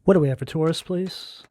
What do we have for Taurus, please?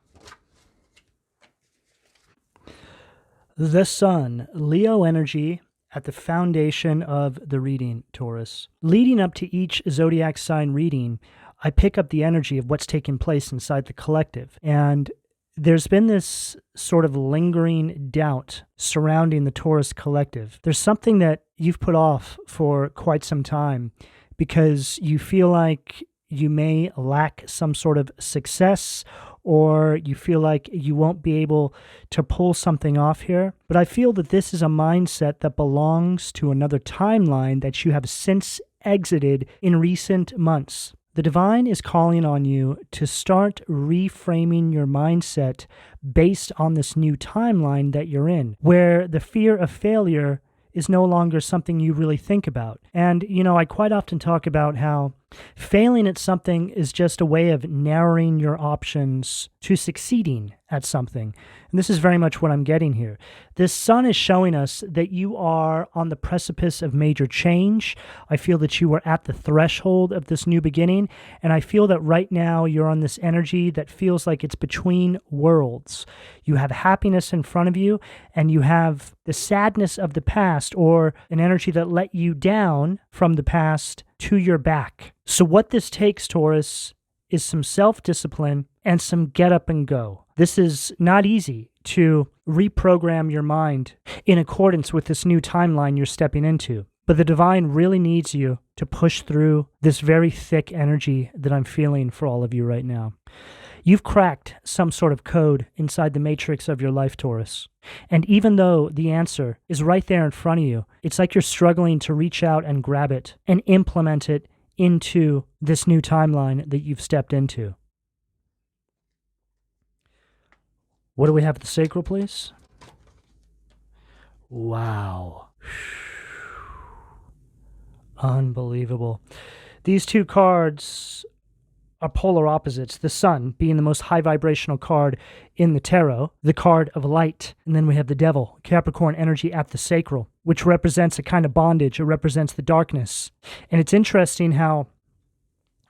The Sun, Leo energy at the foundation of the reading, Taurus. Leading up to each zodiac sign reading, I pick up the energy of what's taking place inside the collective. And there's been this sort of lingering doubt surrounding the Taurus collective. There's something that you've put off for quite some time because you feel like you may lack some sort of success, or you feel like you won't be able to pull something off here. But I feel that this is a mindset that belongs to another timeline that you have since exited in recent months. The divine is calling on you to start reframing your mindset based on this new timeline that you're in, where the fear of failure is no longer something you really think about. And, I quite often talk about how failing at something is just a way of narrowing your options to succeeding at something. And this is very much what I'm getting here. This sun is showing us that you are on the precipice of major change. I feel that you are at the threshold of this new beginning. And I feel that right now you're on this energy that feels like it's between worlds. You have happiness in front of you, and you have the sadness of the past, or an energy that let you down from the past to your back. So what this takes, Taurus, is some self-discipline and some get up and go. This is not easy to reprogram your mind in accordance with this new timeline you're stepping into. But the divine really needs you to push through this very thick energy that I'm feeling for all of you right now. You've cracked some sort of code inside the matrix of your life, Taurus. And even though the answer is right there in front of you, it's like you're struggling to reach out and grab it and implement it into this new timeline that you've stepped into. What do we have at the sacral, please? Wow. Unbelievable. These two cards are polar opposites. The sun being the most high vibrational card in the tarot, the card of light. And then we have the devil, Capricorn energy at the sacral, which represents a kind of bondage. It represents the darkness. And it's interesting how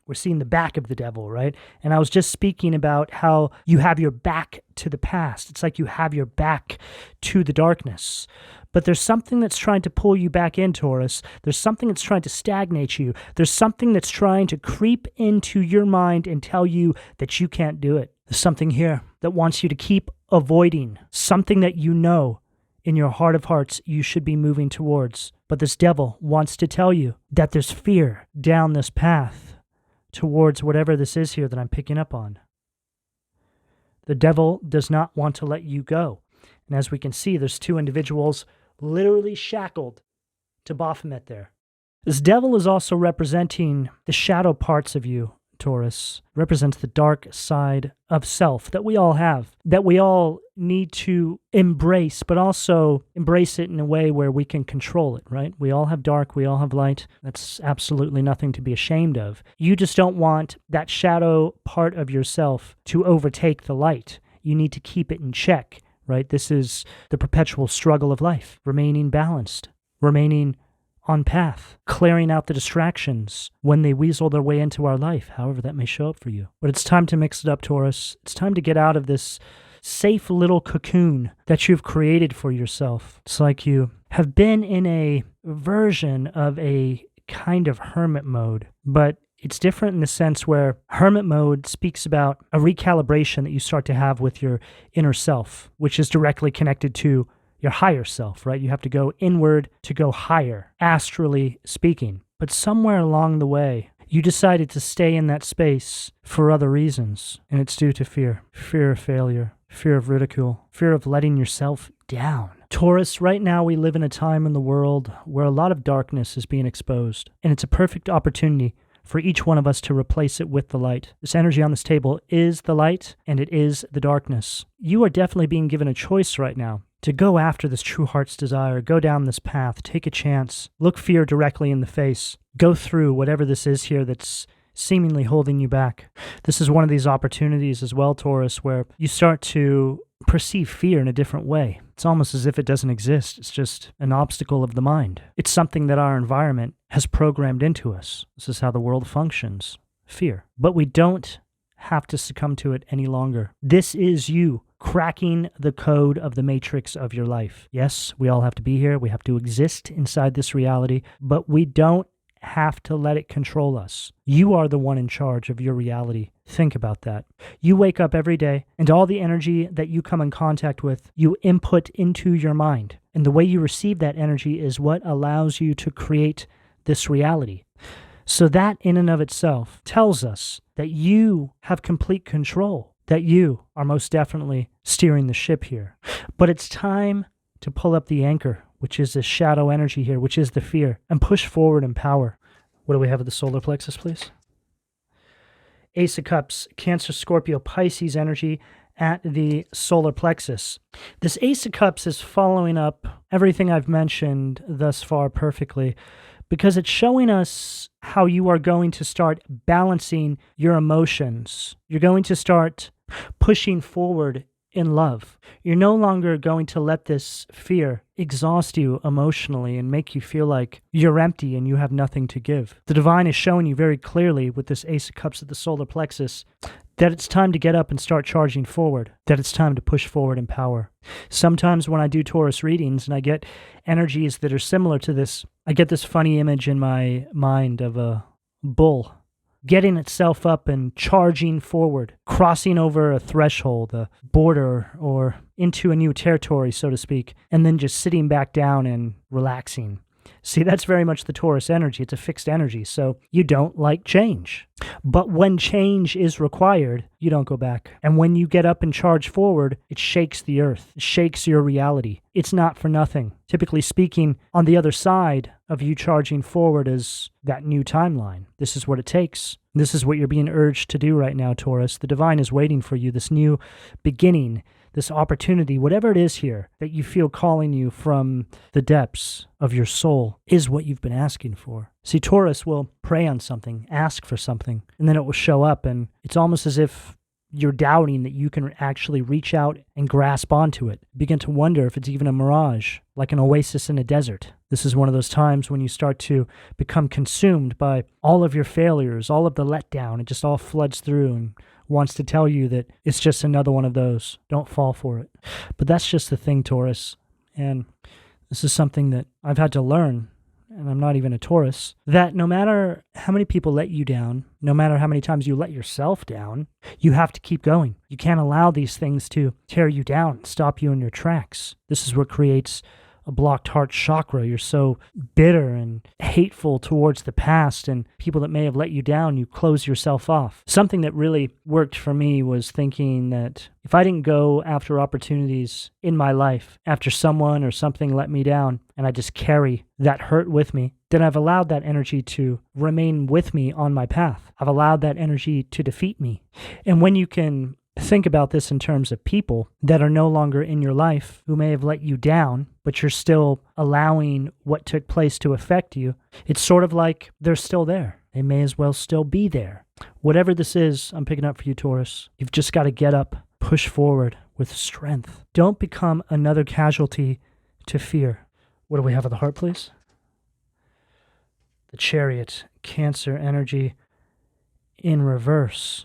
we're seeing the back of the devil, right? And I was just speaking about how you have your back to the past. It's like you have your back to the darkness. But there's something that's trying to pull you back in, Taurus. There's something that's trying to stagnate you. There's something that's trying to creep into your mind and tell you that you can't do it. There's something here that wants you to keep avoiding, something that you know in your heart of hearts you should be moving towards. But this devil wants to tell you that there's fear down this path towards whatever this is here that I'm picking up on. The devil does not want to let you go. And as we can see, there's two individuals literally shackled to Baphomet there. This devil is also representing the shadow parts of you, Taurus. It represents the dark side of self that we all have, that we all need to embrace, but also embrace it in a way where we can control it, right? We all have dark, we all have light. That's absolutely nothing to be ashamed of. You just don't want that shadow part of yourself to overtake the light. You need to keep it in check. Right? This is the perpetual struggle of life, remaining balanced, remaining on path, clearing out the distractions when they weasel their way into our life, however that may show up for you. But it's time to mix it up, Taurus. It's time to get out of this safe little cocoon that you've created for yourself. It's like you have been in a version of a kind of hermit mode, but it's different in the sense where hermit mode speaks about a recalibration that you start to have with your inner self, which is directly connected to your higher self, right? You have to go inward to go higher, astrally speaking. But somewhere along the way, you decided to stay in that space for other reasons, and it's due to fear. Fear of failure, fear of ridicule, fear of letting yourself down. Taurus, right now we live in a time in the world where a lot of darkness is being exposed, and it's a perfect opportunity for each one of us to replace it with the light. This energy on this table is the light, and it is the darkness. You are definitely being given a choice right now to go after this true heart's desire, go down this path, take a chance, look fear directly in the face, go through whatever this is here that's seemingly holding you back. This is one of these opportunities as well, Taurus, where you start to perceive fear in a different way. It's almost as if it doesn't exist. It's just an obstacle of the mind. It's something that our environment has programmed into us. This is how the world functions. Fear. But we don't have to succumb to it any longer. This is you cracking the code of the matrix of your life. Yes, we all have to be here. We have to exist inside this reality, but we don't have to let it control us. You are the one in charge of your reality. Think about that. You wake up every day, and all the energy that you come in contact with, you input into your mind. And the way you receive that energy is what allows you to create this reality. So that in and of itself tells us that you have complete control, that you are most definitely steering the ship here. But it's time to pull up the anchor, which is the shadow energy here, which is the fear, and push forward in power. What do we have at the solar plexus, please? Ace of Cups, Cancer, Scorpio, Pisces energy at the solar plexus. This Ace of Cups is following up everything I've mentioned thus far perfectly, because it's showing us how you are going to start balancing your emotions. You're going to start pushing forward in love. You're no longer going to let this fear exhaust you emotionally and make you feel like you're empty and you have nothing to give. The divine is showing you very clearly with this Ace of Cups at the solar plexus that it's time to get up and start charging forward, that it's time to push forward in power. Sometimes when I do Taurus readings and I get energies that are similar to this, I get this funny image in my mind of a bull getting itself up and charging forward, crossing over a threshold, a border, or into a new territory, so to speak, and then just sitting back down and relaxing. See, that's very much the Taurus energy. It's a fixed energy, so you don't like change. But when change is required, you don't go back. And when you get up and charge forward, it shakes the earth. It shakes your reality. It's not for nothing. Typically speaking, on the other side of you charging forward is that new timeline. This is what it takes. This is what you're being urged to do right now, Taurus. The divine is waiting for you, this new beginning, this opportunity, whatever it is here that you feel calling you from the depths of your soul is what you've been asking for. See, Taurus will pray on something, ask for something, and then it will show up, and it's almost as if you're doubting that you can actually reach out and grasp onto it. Begin to wonder if it's even a mirage, like an oasis in a desert. This is one of those times when you start to become consumed by all of your failures, all of the letdown. It just all floods through and wants to tell you that it's just another one of those. Don't fall for it. But that's just the thing, Taurus. And this is something that I've had to learn, and I'm not even a Taurus, that no matter how many people let you down, no matter how many times you let yourself down, you have to keep going. You can't allow these things to tear you down, stop you in your tracks. This is what creates a blocked heart chakra. You're so bitter and hateful towards the past and people that may have let you down, you close yourself off. Something that really worked for me was thinking that if I didn't go after opportunities in my life, after someone or something let me down, and I just carry that hurt with me, then I've allowed that energy to remain with me on my path. I've allowed that energy to defeat me. And when you can think about this in terms of people that are no longer in your life, who may have let you down, but you're still allowing what took place to affect you, it's sort of like they're still there. They may as well still be there. Whatever this is, I'm picking up for you, Taurus. You've just got to get up, push forward with strength. Don't become another casualty to fear. What do we have at the heart, please? The Chariot, Cancer energy in reverse.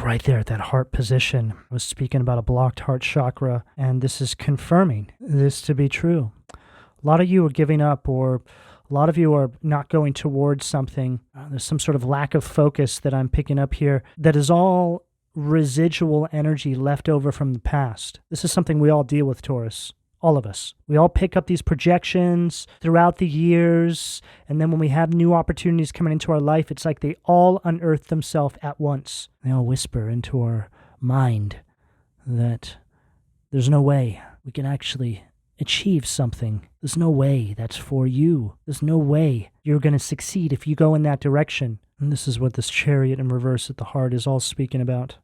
Right there at that heart position. I was speaking about a blocked heart chakra, and this is confirming this to be true. A lot of you are giving up, or a lot of you are not going towards something. There's some sort of lack of focus that I'm picking up here that is all residual energy left over from the past. This is something we all deal with, Taurus. All of us. We all pick up these projections throughout the years, and then when we have new opportunities coming into our life, it's like they all unearth themselves at once. They all whisper into our mind that there's no way we can actually achieve something. There's no way that's for you. There's no way you're going to succeed if you go in that direction. And this is what this Chariot in reverse at the heart is all speaking about.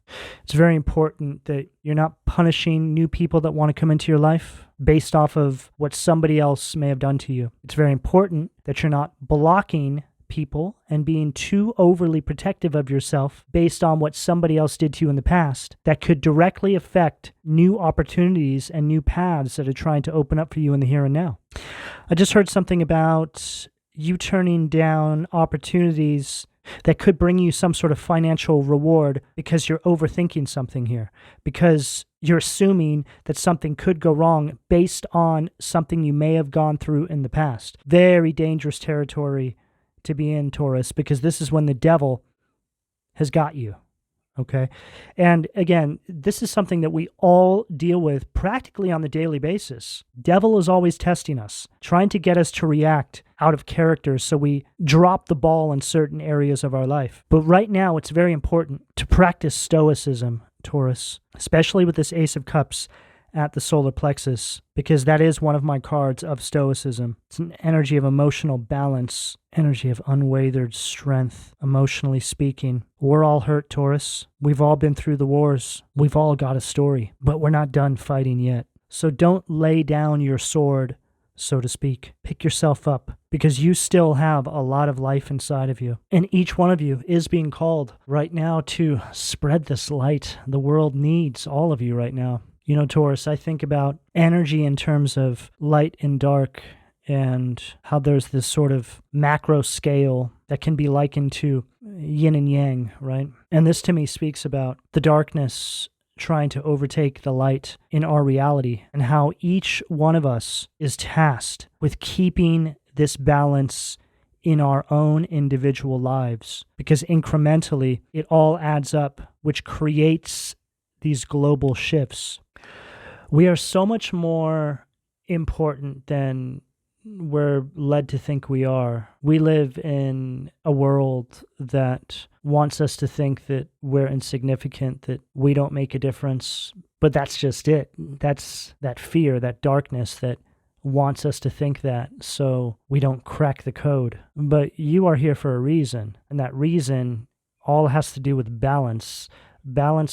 It's very important that you're not punishing new people that want to come into your life based off of what somebody else may have done to you. It's very important that you're not blocking people and being too overly protective of yourself based on what somebody else did to you in the past that could directly affect new opportunities and new paths that are trying to open up for you in the here and now. I just heard something about you turning down opportunities that could bring you some sort of financial reward because you're overthinking something here, because you're assuming that something could go wrong based on something you may have gone through in the past. Very dangerous territory to be in, Taurus, because this is when the devil has got you. Okay. And again, this is something that we all deal with practically on the daily basis. Devil is always testing us, trying to get us to react out of character so we drop the ball in certain areas of our life. But right now, it's very important to practice stoicism, Taurus, especially with this Ace of Cups at the solar plexus, because that is one of my cards of stoicism. It's an energy of emotional balance, energy of unwavered strength, emotionally speaking. We're all hurt, Taurus. We've all been through the wars. We've all got a story, but we're not done fighting yet. So don't lay down your sword, so to speak. Pick yourself up, because you still have a lot of life inside of you. And each one of you is being called right now to spread this light. The world needs all of you right now. You know, Taurus, I think about energy in terms of light and dark, and how there's this sort of macro scale that can be likened to yin and yang, right? And this to me speaks about the darkness trying to overtake the light in our reality, and how each one of us is tasked with keeping this balance in our own individual lives, because incrementally it all adds up, which creates these global shifts. We are so much more important than we're led to think we are. We live in a world that wants us to think that we're insignificant, that we don't make a difference. But that's just it. That's that fear, that darkness that wants us to think that, so we don't crack the code. But you are here for a reason, and that reason all has to do with balance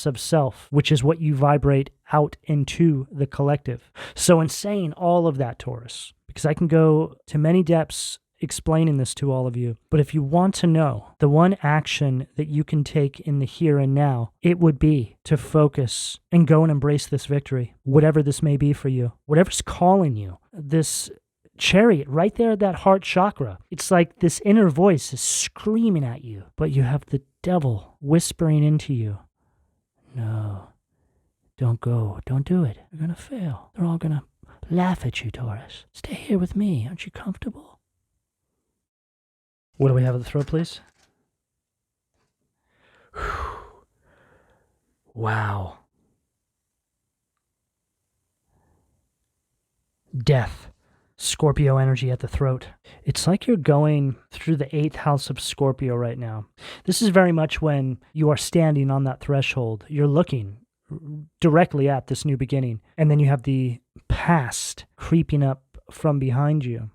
of self, which is what you vibrate out into the collective. So in saying all of that, Taurus, because I can go to many depths explaining this to all of you, but if you want to know the one action that you can take in the here and now, it would be to focus and go and embrace this victory, whatever this may be for you, whatever's calling you. This chariot right there at that heart chakra, it's like this inner voice is screaming at you, but you have the devil whispering into you, no, don't go. Don't do it. You're going to fail. They're all going to laugh at you, Taurus. Stay here with me. Aren't you comfortable? What do we have at the throat, please? Wow. Death. Scorpio energy at the throat. It's like you're going through the 8th house of Scorpio right now. This is very much when you are standing on that threshold. You're looking directly at this new beginning. And then you have the past creeping up from behind you.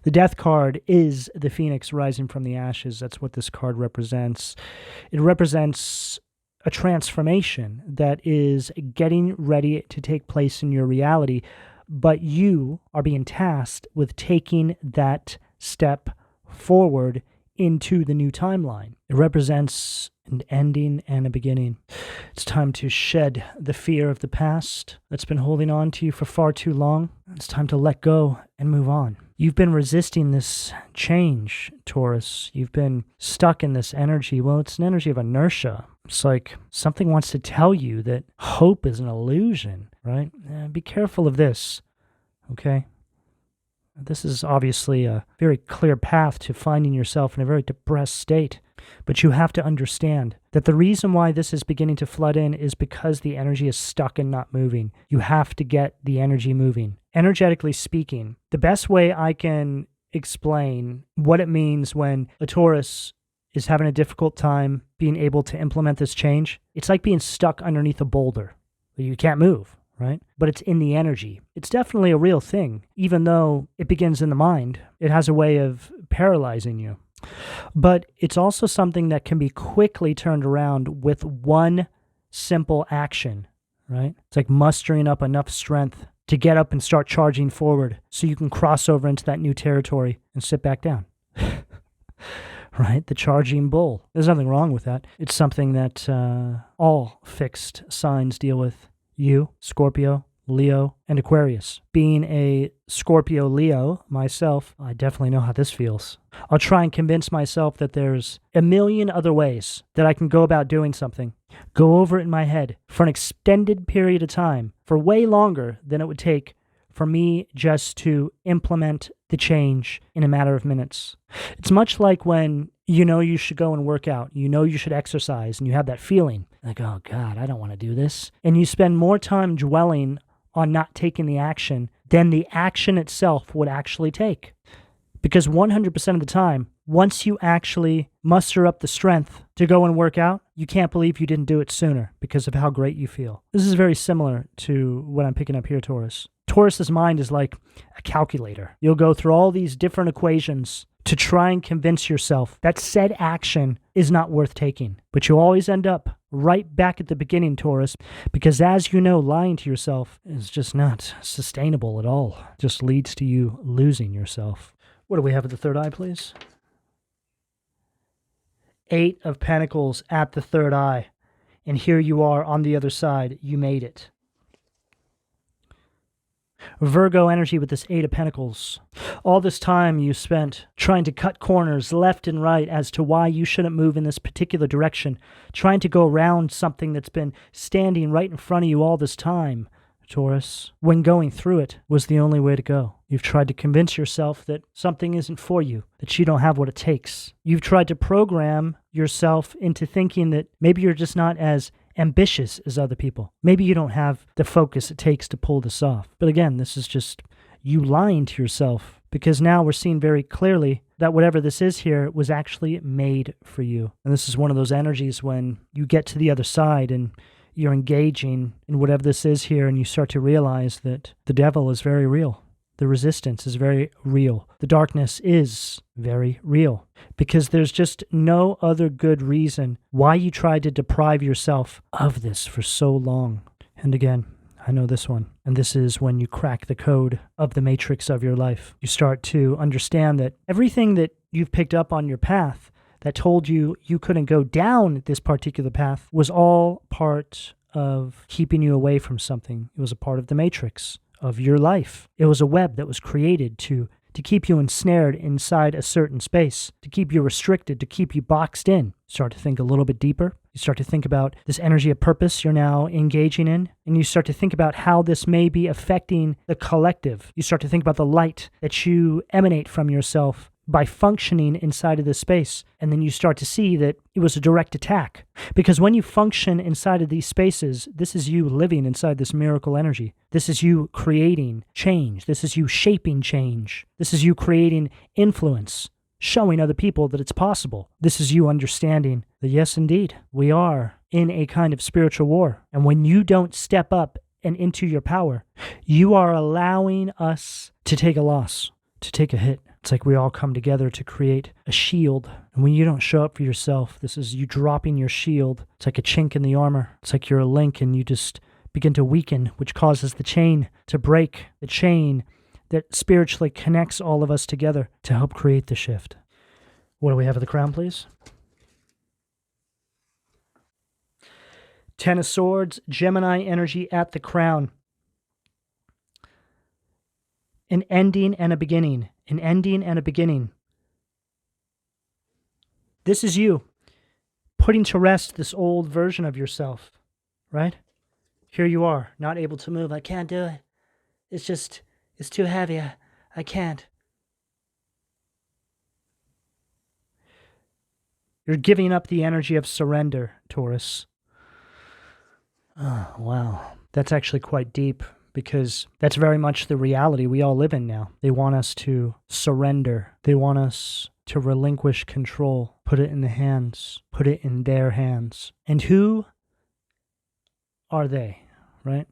The death card is the phoenix rising from the ashes. That's what this card represents. It represents a transformation that is getting ready to take place in your reality, but you are being tasked with taking that step forward into the new timeline. It represents an ending and a beginning. It's time to shed the fear of the past that's been holding on to you for far too long. It's time to let go and move on. You've been resisting this change, Taurus. You've been stuck in this energy. Well, it's an energy of inertia. It's like something wants to tell you that hope is an illusion, right? Be careful of this, okay? This is obviously a very clear path to finding yourself in a very depressed state. But you have to understand that the reason why this is beginning to flood in is because the energy is stuck and not moving. You have to get the energy moving. Energetically speaking, the best way I can explain what it means when a Taurus is having a difficult time being able to implement this change, it's like being stuck underneath a boulder. You can't move, right? But it's in the energy. It's definitely a real thing. Even though it begins in the mind, it has a way of paralyzing you. But it's also something that can be quickly turned around with one simple action, right? It's like mustering up enough strength to get up and start charging forward so you can cross over into that new territory and sit back down. Right? The charging bull. There's nothing wrong with that. It's something that all fixed signs deal with. You, Scorpio, Leo, and Aquarius. Being a Scorpio Leo myself, I definitely know how this feels. I'll try and convince myself that there's a million other ways that I can go about doing something. Go over it in my head for an extended period of time, for way longer than it would take for me just to implement the change in a matter of minutes. It's much like when you know you should go and work out, you know you should exercise, and you have that feeling like, oh God, I don't want to do this. And you spend more time dwelling on not taking the action than the action itself would actually take. Because 100% of the time, once you actually muster up the strength to go and work out, you can't believe you didn't do it sooner because of how great you feel. This is very similar to what I'm picking up here, Taurus. Taurus's mind is like a calculator. You'll go through all these different equations to try and convince yourself that said action is not worth taking. But you always end up right back at the beginning, Taurus, because as you know, lying to yourself is just not sustainable at all. It just leads to you losing yourself. What do we have at the third eye, please? 8 of Pentacles at the third eye. And here you are on the other side. You made it. Virgo energy with this 8 of Pentacles. All this time you spent trying to cut corners left and right as to why you shouldn't move in this particular direction, trying to go around something that's been standing right in front of you all this time, Taurus, when going through it was the only way to go. You've tried to convince yourself that something isn't for you, that you don't have what it takes. You've tried to program yourself into thinking that maybe you're just not as ambitious as other people. Maybe you don't have the focus it takes to pull this off. But again, this is just you lying to yourself, because now we're seeing very clearly that whatever this is here was actually made for you. And this is one of those energies when you get to the other side and you're engaging in whatever this is here, and you start to realize that the devil is very real. The resistance is very real. The darkness is very real, because there's just no other good reason why you tried to deprive yourself of this for so long. And again, I know this one. And this is when you crack the code of the matrix of your life. You start to understand that everything that you've picked up on your path that told you you couldn't go down this particular path was all part of keeping you away from something. It was a part of the matrix of your life. It was a web that was created to keep you ensnared inside a certain space, to keep you restricted, to keep you boxed in. Start to think a little bit deeper. You start to think about this energy of purpose you're now engaging in, and you start to think about how this may be affecting the collective. You start to think about the light that you emanate from yourself by functioning inside of this space. And then you start to see that it was a direct attack. Because when you function inside of these spaces, this is you living inside this miracle energy. This is you creating change. This is you shaping change. This is you creating influence, showing other people that it's possible. This is you understanding that yes, indeed, we are in a kind of spiritual war. And when you don't step up and into your power, you are allowing us to take a loss, to take a hit. It's like we all come together to create a shield. And when you don't show up for yourself, this is you dropping your shield. It's like a chink in the armor. It's like you're a link and you just begin to weaken, which causes the chain to break, the chain that spiritually connects all of us together to help create the shift. What do we have at the crown, please? 10 of Swords, Gemini energy at the crown. An ending and a beginning. An ending and a beginning. This is you putting to rest this old version of yourself, right? Here you are, not able to move. I can't do it. It's too heavy. I can't. You're giving up the energy of surrender, Taurus. Oh, wow. That's actually quite deep, because that's very much the reality we all live in now. They want us to surrender. They want us to relinquish control, put it in their hands. And who are they, right?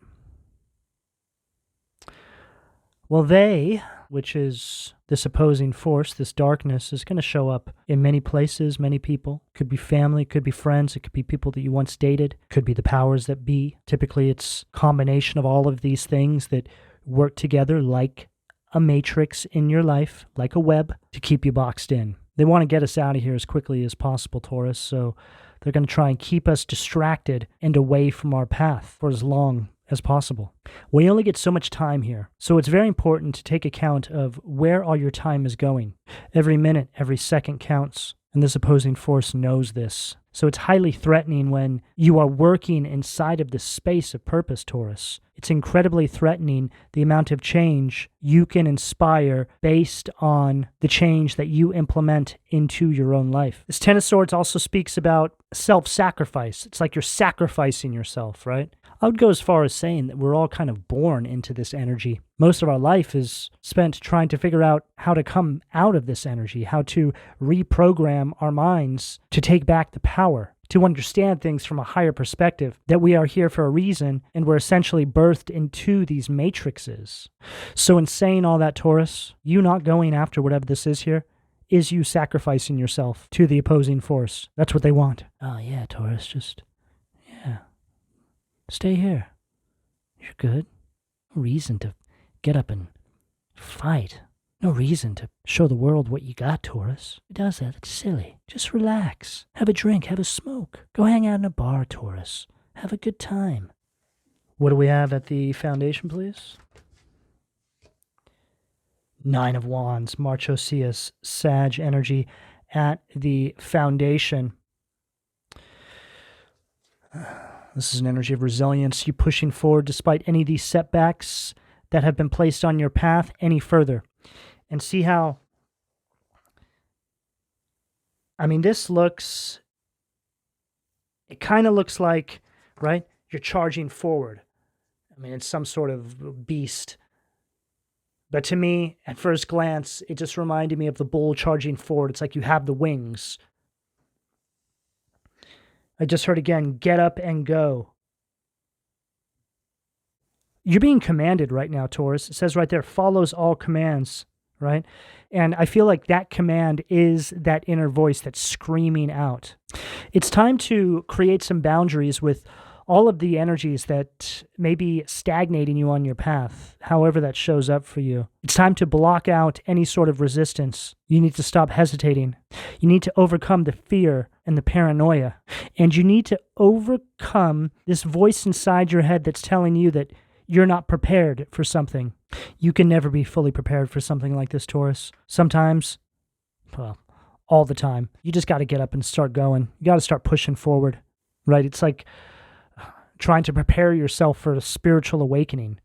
Well, they, which is this opposing force, this darkness, is going to show up in many places, many people. Could be family, could be friends, it could be people that you once dated, could be the powers that be. Typically, it's a combination of all of these things that work together like a matrix in your life, like a web, to keep you boxed in. They want to get us out of here as quickly as possible, Taurus, so they're going to try and keep us distracted and away from our path for as long as possible. We only get so much time here, so it's very important to take account of where all your time is going. Every minute, every second counts, and this opposing force knows this. So it's highly threatening when you are working inside of this space of purpose, Taurus. It's incredibly threatening the amount of change you can inspire based on the change that you implement into your own life. This Ten of Swords also speaks about self-sacrifice. It's like you're sacrificing yourself, right? I would go as far as saying that we're all kind of born into this energy. Most of our life is spent trying to figure out how to come out of this energy, how to reprogram our minds to take back the power, to understand things from a higher perspective, that we are here for a reason, and we're essentially birthed into these matrices. So in saying all that, Taurus, you not going after whatever this is here, is you sacrificing yourself to the opposing force. That's what they want. Oh yeah, Taurus, yeah. Stay here. You're good. No reason to get up and fight. No reason to show the world what you got, Taurus. Who does that? It's silly. Just relax. Have a drink. Have a smoke. Go hang out in a bar, Taurus. Have a good time. What do we have at the foundation, please? Nine of Wands, Marchosius, Sag energy at the foundation. This is an energy of resilience, you pushing forward despite any of these setbacks that have been placed on your path any further. And see how, this looks, it kind of looks like, right, you're charging forward. It's some sort of beast. But to me, at first glance, it just reminded me of the bull charging forward. It's like you have the wings. I just heard again, get up and go. You're being commanded right now, Taurus. It says right there, follows all commands, right? And I feel like that command is that inner voice that's screaming out. It's time to create some boundaries with all of the energies that may be stagnating you on your path, however that shows up for you. It's time to block out any sort of resistance. You need to stop hesitating. You need to overcome the fear and the paranoia. And you need to overcome this voice inside your head that's telling you that you're not prepared for something. You can never be fully prepared for something like this, Taurus. Sometimes, all the time, you just got to get up and start going. You got to start pushing forward, right? It's like trying to prepare yourself for a spiritual awakening.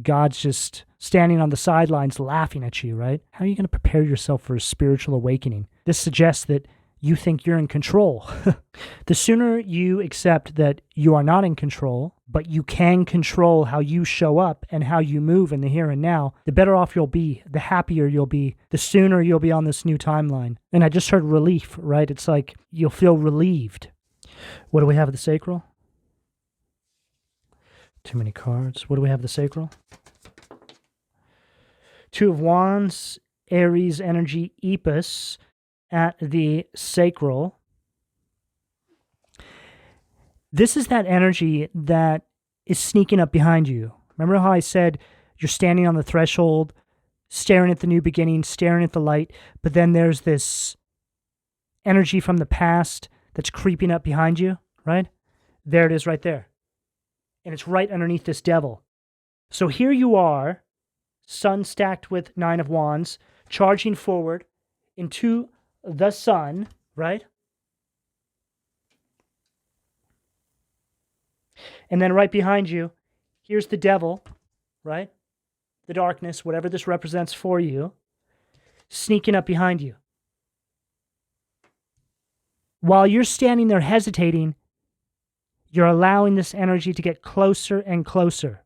God's just standing on the sidelines laughing at you, right? How are you going to prepare yourself for a spiritual awakening? This suggests that you think you're in control. The sooner you accept that you are not in control, but you can control how you show up and how you move in the here and now, the better off you'll be, the happier you'll be, the sooner you'll be on this new timeline. And I just heard relief, right? It's like you'll feel relieved. What do we have at the sacral? Too many cards. What do we have at the sacral? Two of Wands, Aries energy, Epis at the sacral. This is that energy that is sneaking up behind you. Remember how I said you're standing on the threshold, staring at the new beginning, staring at the light, but then there's this energy from the past that's creeping up behind you, right? There it is right there. And it's right underneath this devil. So here you are, sun stacked with Nine of Wands, charging forward into the sun, right? And then right behind you, here's the devil, right? The darkness, whatever this represents for you, sneaking up behind you. While you're standing there hesitating, you're allowing this energy to get closer and closer.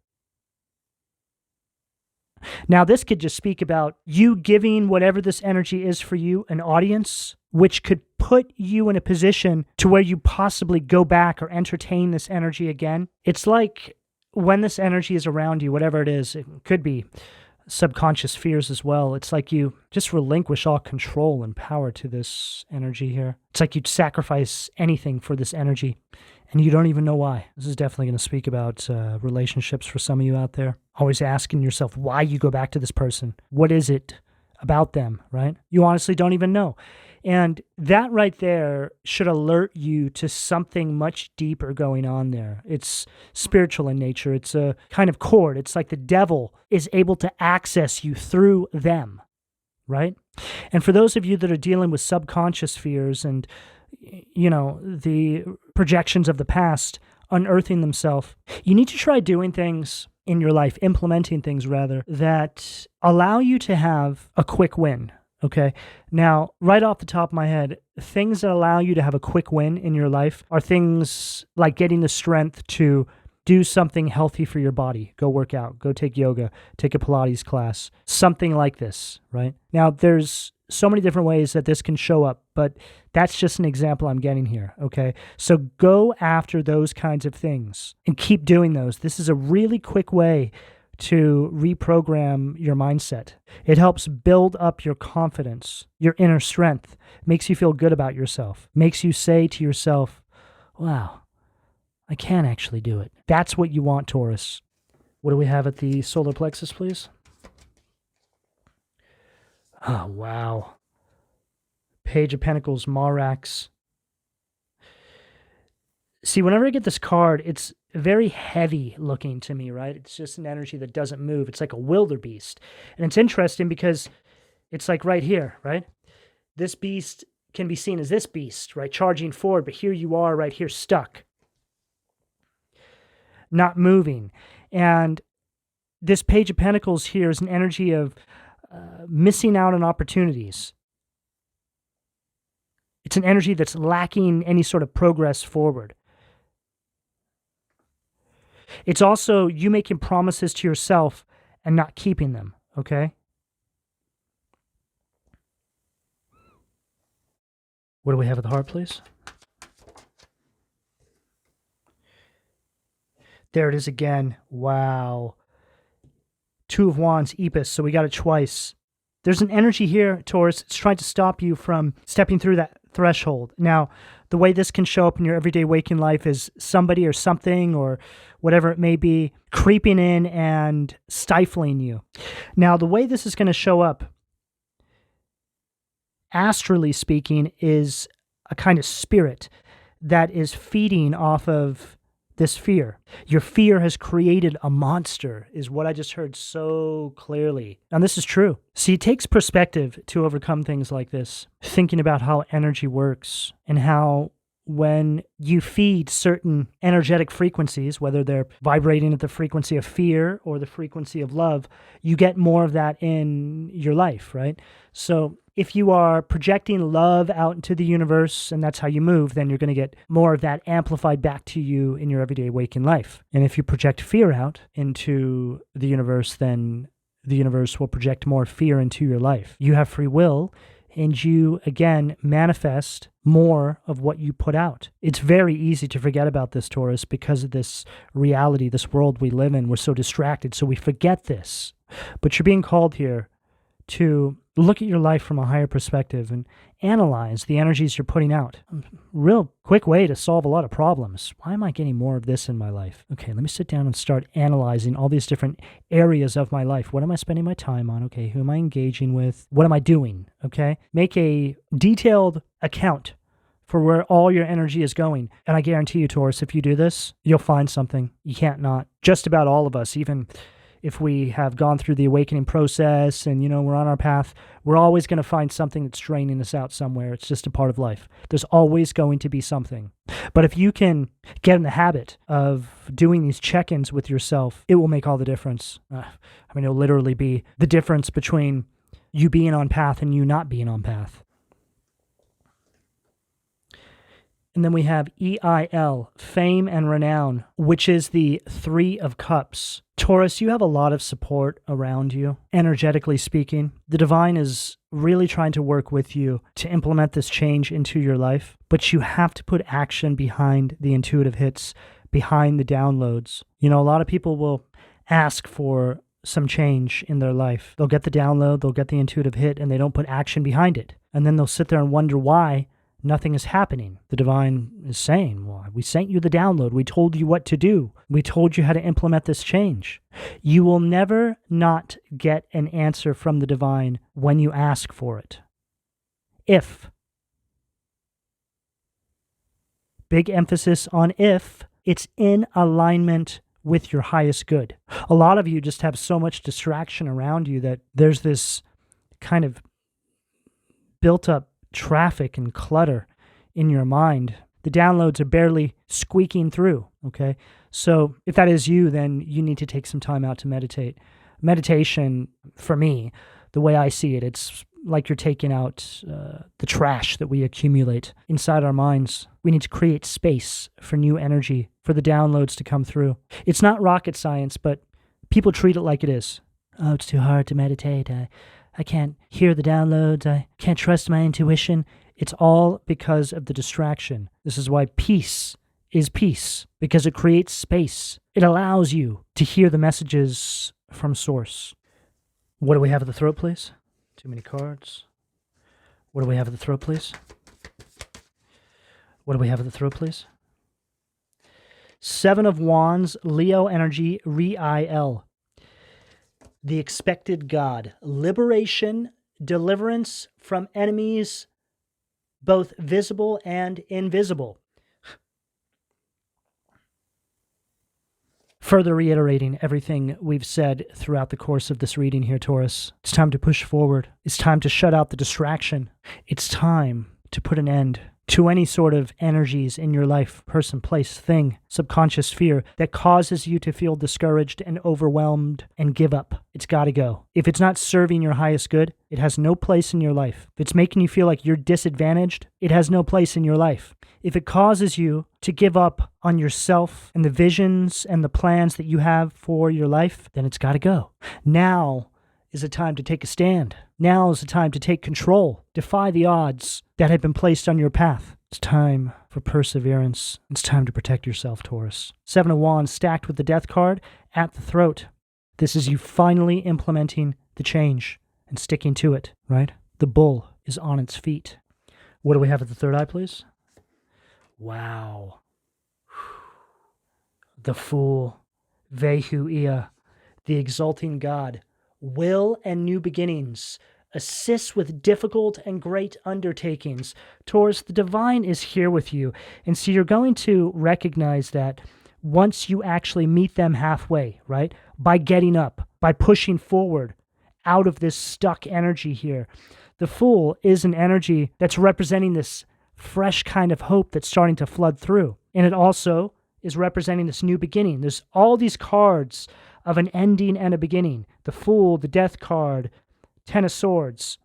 Now, this could just speak about you giving whatever this energy is for you an audience, which could put you in a position to where you possibly go back or entertain this energy again. It's like when this energy is around you, whatever it is, it could be subconscious fears as well. It's like you just relinquish all control and power to this energy here. It's like you'd sacrifice anything for this energy, and you don't even know why. This is definitely going to speak about relationships for some of you out there. Always asking yourself why you go back to this person. What is it about them, right? You honestly don't even know. And that right there should alert you to something much deeper going on there. It's spiritual in nature. It's a kind of cord. It's like the devil is able to access you through them, right? And for those of you that are dealing with subconscious fears and, the projections of the past unearthing themselves, you need to try doing things in your life, implementing things rather, that allow you to have a quick win. Okay. Now, right off the top of my head, things that allow you to have a quick win in your life are things like getting the strength to do something healthy for your body. Go work out, go take yoga, take a Pilates class, something like this, right? Now, there's so many different ways that this can show up, but that's just an example I'm getting here, okay? So go after those kinds of things and keep doing those. This is a really quick way to reprogram your mindset. It helps build up your confidence, your inner strength, makes you feel good about yourself, makes you say to yourself, wow, I can actually do it. That's what you want, Taurus. What do we have at the solar plexus, please? Oh, wow. Page of Pentacles, Marax. See, whenever I get this card, it's very heavy looking to me, right? It's just an energy that doesn't move. It's like a wildebeest. And it's interesting because it's like right here, right? This beast can be seen as this beast, right? Charging forward, but here you are right here stuck, not moving. And this Page of Pentacles here is an energy of missing out on opportunities. It's an energy that's lacking any sort of progress forward. It's also you making promises to yourself and not keeping them, okay? What do we have at the heart, please? There it is again. Wow. Two of Wands, Epis, so we got it twice. There's an energy here, Taurus. It's trying to stop you from stepping through that threshold. Now, the way this can show up in your everyday waking life is somebody or something or whatever it may be creeping in and stifling you. Now, the way this is going to show up, astrally speaking, is a kind of spirit that is feeding off of this fear. Your fear has created a monster, is what I just heard so clearly. And this is true. See, it takes perspective to overcome things like this. Thinking about how energy works and how when you feed certain energetic frequencies, whether they're vibrating at the frequency of fear or the frequency of love, you get more of that in your life, right? So if you are projecting love out into the universe and that's how you move, then you're going to get more of that amplified back to you in your everyday waking life. And if you project fear out into the universe, then the universe will project more fear into your life. You have free will, and you, again, manifest more of what you put out. It's very easy to forget about this, Taurus, because of this reality, this world we live in. We're so distracted, so we forget this. But you're being called here to look at your life from a higher perspective and analyze the energies you're putting out. Real quick way to solve a lot of problems. Why am I getting more of this in my life? Okay, let me sit down and start analyzing all these different areas of my life. What am I spending my time on? Okay, who am I engaging with? What am I doing? Okay, make a detailed account for where all your energy is going. And I guarantee you, Taurus, if you do this, you'll find something. You can't not. Just about all of us, even if we have gone through the awakening process and, we're on our path, we're always going to find something that's draining us out somewhere. It's just a part of life. There's always going to be something. But if you can get in the habit of doing these check-ins with yourself, it will make all the difference. It'll literally be the difference between you being on path and you not being on path. And then we have EIL, fame and renown, which is the Three of Cups. Taurus, you have a lot of support around you, energetically speaking. The divine is really trying to work with you to implement this change into your life, but you have to put action behind the intuitive hits, behind the downloads. A lot of people will ask for some change in their life. They'll get the download, they'll get the intuitive hit, and they don't put action behind it. And then they'll sit there and wonder why nothing is happening. The divine is saying, well, we sent you the download. We told you what to do. We told you how to implement this change. You will never not get an answer from the divine when you ask for it. If big emphasis on if it's in alignment with your highest good. A lot of you just have so much distraction around you that there's this kind of built up traffic and clutter in your mind. The downloads are barely squeaking through, okay? So if that is you, then you need to take some time out to meditate. Meditation, for me, the way I see it, it's like you're taking out the trash that we accumulate inside our minds. We need to create space for new energy, for the downloads to come through. It's not rocket science, but people treat it like it is. Oh, it's too hard to meditate. I can't hear the downloads. I can't trust my intuition. It's all because of the distraction. This is why peace is peace, because it creates space. It allows you to hear the messages from source. What do we have at the throat, please? Too many cards. What do we have at the throat, please? What do we have at the throat, please? 7 of Wands, Leo energy, Re-I-L. The expected God. Liberation, deliverance from enemies, both visible and invisible. Further reiterating everything we've said throughout the course of this reading here, Taurus. It's time to push forward. It's time to shut out the distraction. It's time to put an end to any sort of energies in your life, person, place, thing, subconscious fear that causes you to feel discouraged and overwhelmed and give up. It's got to go. If it's not serving your highest good, it has no place in your life. If it's making you feel like you're disadvantaged, it has no place in your life. If it causes you to give up on yourself and the visions and the plans that you have for your life, then it's got to go. Now is a time to take a stand. Now is the time to take control. Defy the odds that have been placed on your path. It's time for perseverance. It's time to protect yourself, Taurus. 7 of Wands stacked with the Death card at the throat. This is you finally implementing the change and sticking to it, right? The bull is on its feet. What do we have at the third eye, please? Wow. The Fool. Vehu Ia. The exalting God. Will and new beginnings. Assist with difficult and great undertakings. Taurus, the divine is here with you. And so you're going to recognize that once you actually meet them halfway, right? By getting up, by pushing forward out of this stuck energy here. The Fool is an energy that's representing this fresh kind of hope that's starting to flood through. And it also is representing this new beginning. There's all these cards of an ending and a beginning. The Fool, the Death card, 10 of Swords.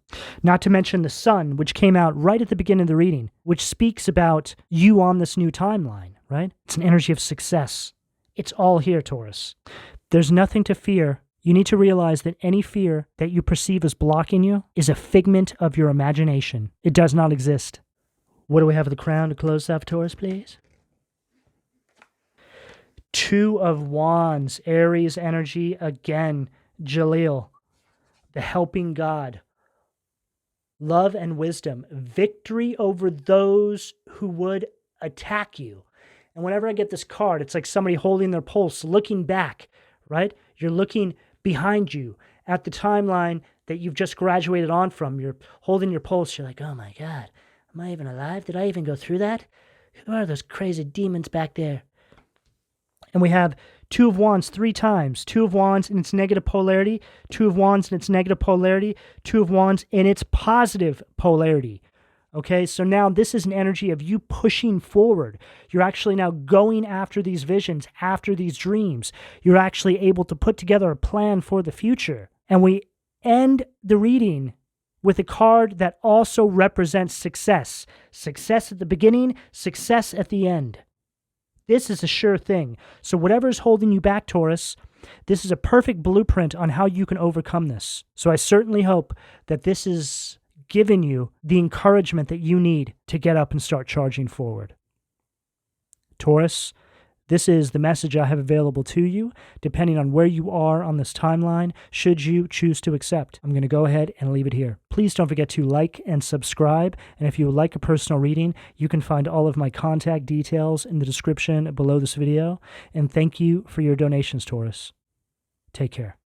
Not to mention the Sun, which came out right at the beginning of the reading, which speaks about you on this new timeline, right? It's an energy of success. It's all here, Taurus. There's nothing to fear. You need to realize that any fear that you perceive as blocking you is a figment of your imagination. It does not exist. What do we have at the crown to close off, Taurus, please? 2 of Wands, Aries energy again, Jalil, the helping God. Love and wisdom, victory over those who would attack you. And whenever I get this card, it's like somebody holding their pulse, looking back, right? You're looking behind you at the timeline that you've just graduated on from. You're holding your pulse. You're like, oh my God, am I even alive? Did I even go through that? Who are those crazy demons back there? And we have 2 of Wands 3 times. 2 of Wands in its negative polarity, 2 of Wands in its negative polarity, 2 of Wands in its positive polarity. Okay, so now this is an energy of you pushing forward. You're actually now going after these visions, after these dreams. You're actually able to put together a plan for the future. And we end the reading with a card that also represents success. Success at the beginning, success at the end. This is a sure thing. So whatever is holding you back, Taurus, this is a perfect blueprint on how you can overcome this. So I certainly hope that this is giving you the encouragement that you need to get up and start charging forward. Taurus, this is the message I have available to you, depending on where you are on this timeline, should you choose to accept. I'm going to go ahead and leave it here. Please don't forget to like and subscribe, and if you would like a personal reading, you can find all of my contact details in the description below this video, and thank you for your donations, Taurus. Take care.